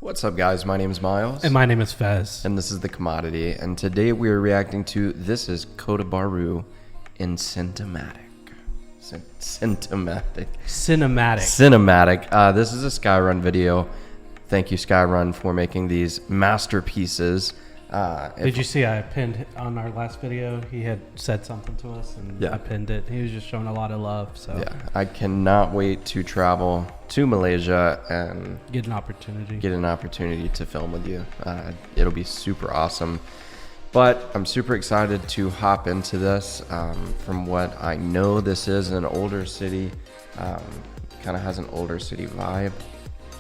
What's up, guys? My name is Miles. And my name is Fez. And this is The Commodity. And today we are reacting to This is Kota Bharu in Cinematic. Cinematic. This is a Skyrun video. Thank you, Skyrun, for making these masterpieces. Did you see I pinned on our last video? He had said something to us, and I pinned it. He was just showing a lot of love. So yeah, I cannot wait to travel to Malaysia and get an opportunity to film with you. It'll be super awesome. But I'm super excited to hop into this. From what I know, this is an older city. Kind of has an older city vibe.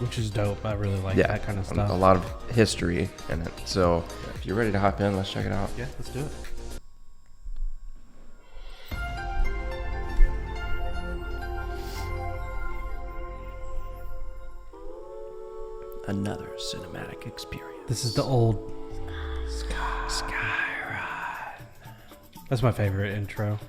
Which is dope. I really like that kind of stuff. A lot of history in it. So if you're ready to hop in, let's check it out. Yeah, let's do it. Another cinematic experience. This is the old Skyrun. That's my favorite intro.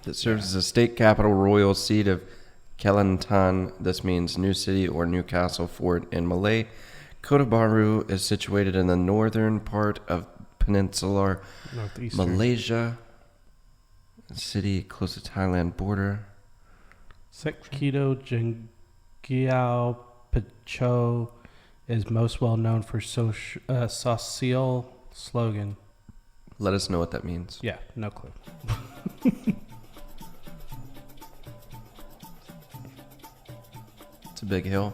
It serves as a state capital, royal seat of Kelantan. This means new city or new castle fort in Malay. Kota Bharu is situated in the northern part of peninsular Malaysia. A city close to Thailand border. Sekito Jenggiao Pacho is most well known for social slogan. Let us know what that means. Yeah, no clue. It's a big hill.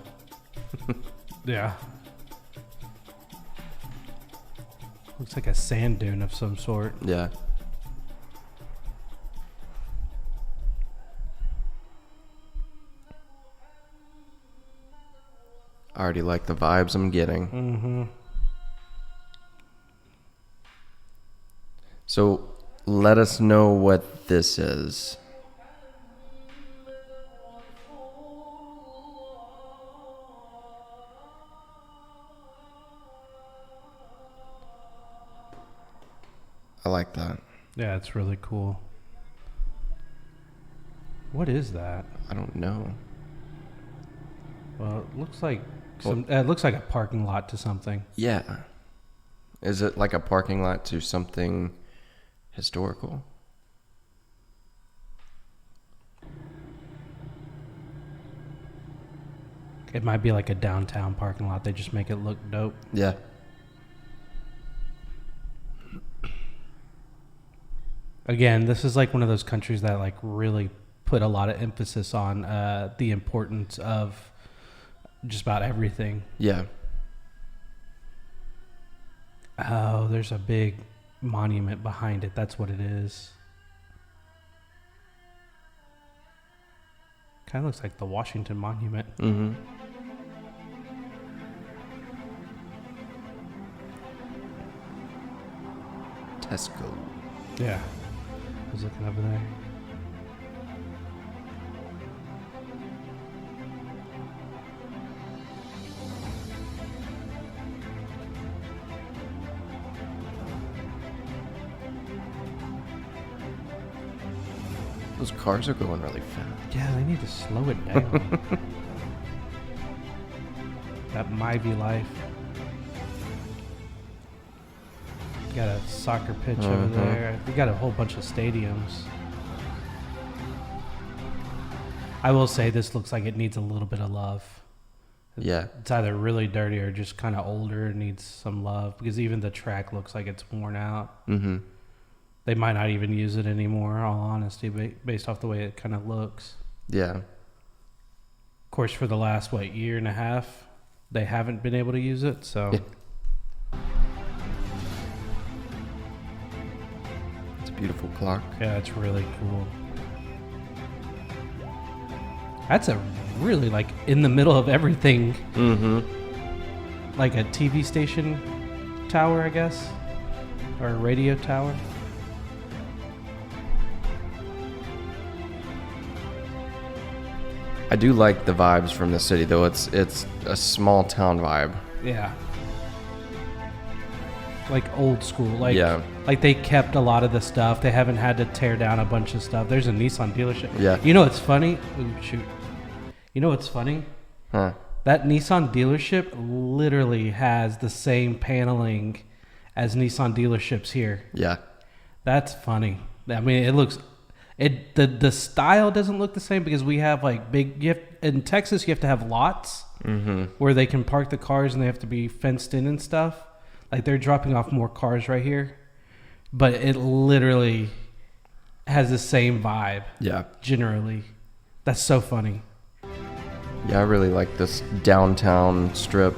Yeah. Looks like a sand dune of some sort. Yeah. I already like the vibes I'm getting. Mm-hmm. So let us know what this is. I like that. Yeah, it's really cool. What is that? I don't know. Well, it looks like it looks like a parking lot to something. Yeah. Is it like a parking lot to something historical? It might be like a downtown parking lot. They just make it look dope. Yeah. Again, this is like one of those countries that like really put a lot of emphasis on the importance of just about everything. Yeah. Oh, there's a big monument behind it. That's what it is. Kind of looks like the Washington Monument. Mm-hmm. Tesco. Yeah. I was looking over there. Those cars are going really fast. Yeah, they need to slow it down. That Myvi life. Got a soccer pitch over there. We got a whole bunch of stadiums. I will say this looks like it needs a little bit of love. Yeah. It's either really dirty or just kind of older and needs some love, because even the track looks like it's worn out. Mm-hmm. They might not even use it anymore, in all honesty, based off the way it kind of looks. Yeah. Of course, for the last, year and a half, they haven't been able to use it, so... Yeah. Beautiful clock. Yeah, it's really cool. That's a really in the middle of everything. Mm-hmm. Like a TV station tower, I guess, or a radio tower. I do like the vibes from the city, though. It's a small town vibe. Yeah. Like old school, like they kept a lot of the stuff. They haven't had to tear down a bunch of stuff. There's a Nissan dealership. Yeah. You know, it's funny. Ooh, shoot. You know what's funny? Huh. That Nissan dealership literally has the same paneling as Nissan dealerships here. Yeah. That's funny. I mean, the style doesn't look the same because we have like in Texas you have to have lots where they can park the cars and they have to be fenced in and stuff. Like they're dropping off more cars right here, but it literally has the same vibe. Yeah. Generally, that's so funny. Yeah, I really like this downtown strip.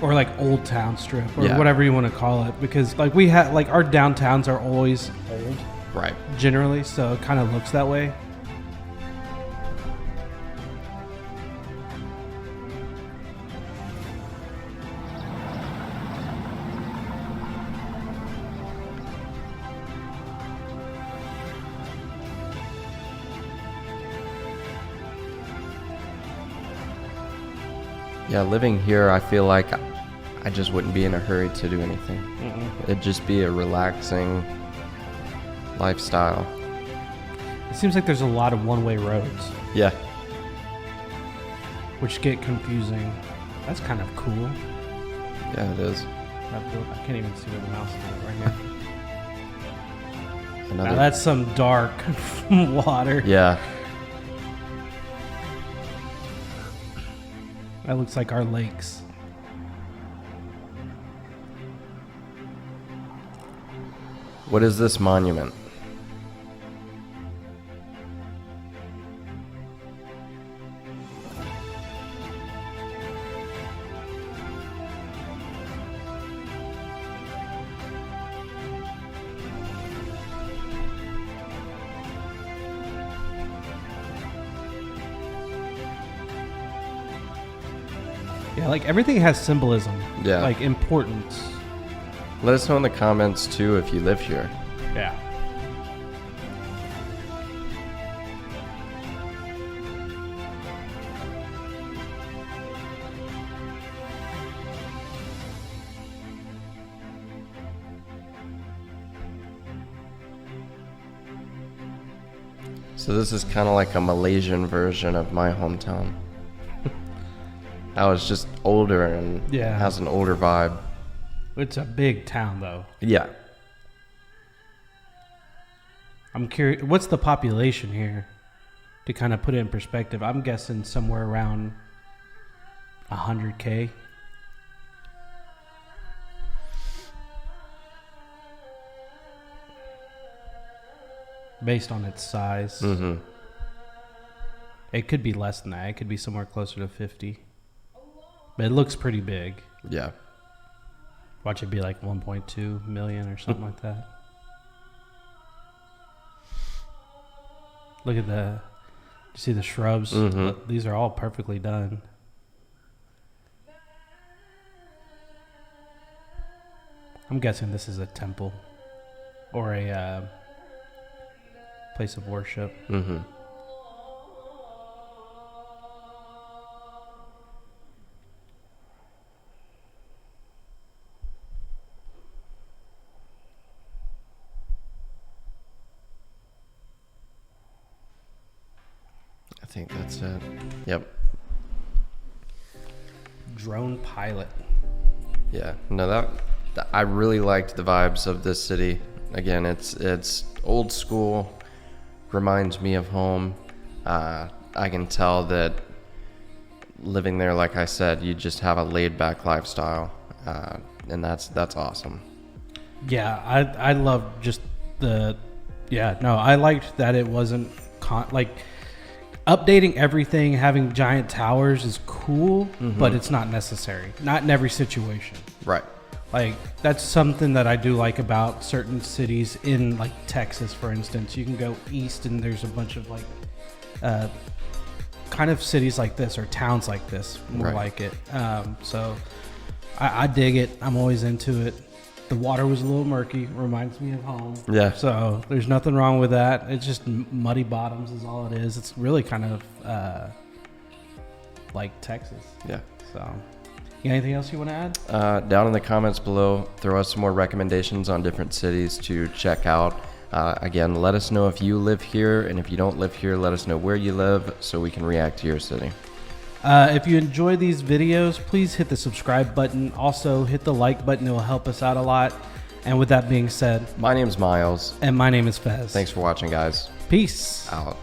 Or like Old Town Strip, or Yeah. whatever you want to call it, because like we have like our downtowns are always old, Right. generally, so it kind of looks that way. Yeah, living here, I feel like I just wouldn't be in a hurry to do anything. It'd just be a relaxing lifestyle. It seems like there's a lot of one-way roads, Yeah. which get confusing. That's kind of cool. Yeah, it is. I can't even see where the mouse is right now. Another. Now that's some dark water. Yeah. That looks like our lakes. What is this monument? Yeah, like everything has symbolism. Yeah. Like importance. Let us know in the comments too if you live here. Yeah. So this is kind of like a Malaysian version of my hometown. How it's just older and Yeah. has an older vibe. It's a big town, though. Yeah. I'm curious, what's the population here? To kind of put it in perspective, I'm guessing somewhere around 100K. Based on its size. Mm-hmm. It could be less than that. It could be somewhere closer to 50. But it looks pretty big. Yeah. Watch it be like 1.2 million or something like that. Look at you see the shrubs? Mhm. These are all perfectly done. I'm guessing this is a temple or a place of worship. Mm-hmm. I think that's it. Yep. Drone pilot. Yeah. No, that I really liked the vibes of this city. Again, it's old school. Reminds me of home. I can tell that living there, like I said, you just have a laid back lifestyle, and that's awesome. Yeah, I love just I liked that it wasn't like updating everything, having giant towers is cool, but it's not necessary. Not in every situation. Right. Like that's something that I do like about certain cities in like Texas, for instance. You can go east and there's a bunch of like kind of cities like this or towns like this, more Right. like it. So I dig it. I'm always into it. The water was a little murky. Reminds me of home. Yeah. So there's nothing wrong with that. It's just muddy bottoms is all it is. It's really kind of like Texas. Yeah. So, you got anything else you want to add? Down in the comments below, throw us some more recommendations on different cities to check out. Again, let us know if you live here, and if you don't live here, let us know where you live so we can react to your city. If you enjoy these videos, please hit the subscribe button. Also, hit the like button. It will help us out a lot. And with that being said, My name's Miles. and my name is Fez. Thanks for watching, guys. Peace. Out.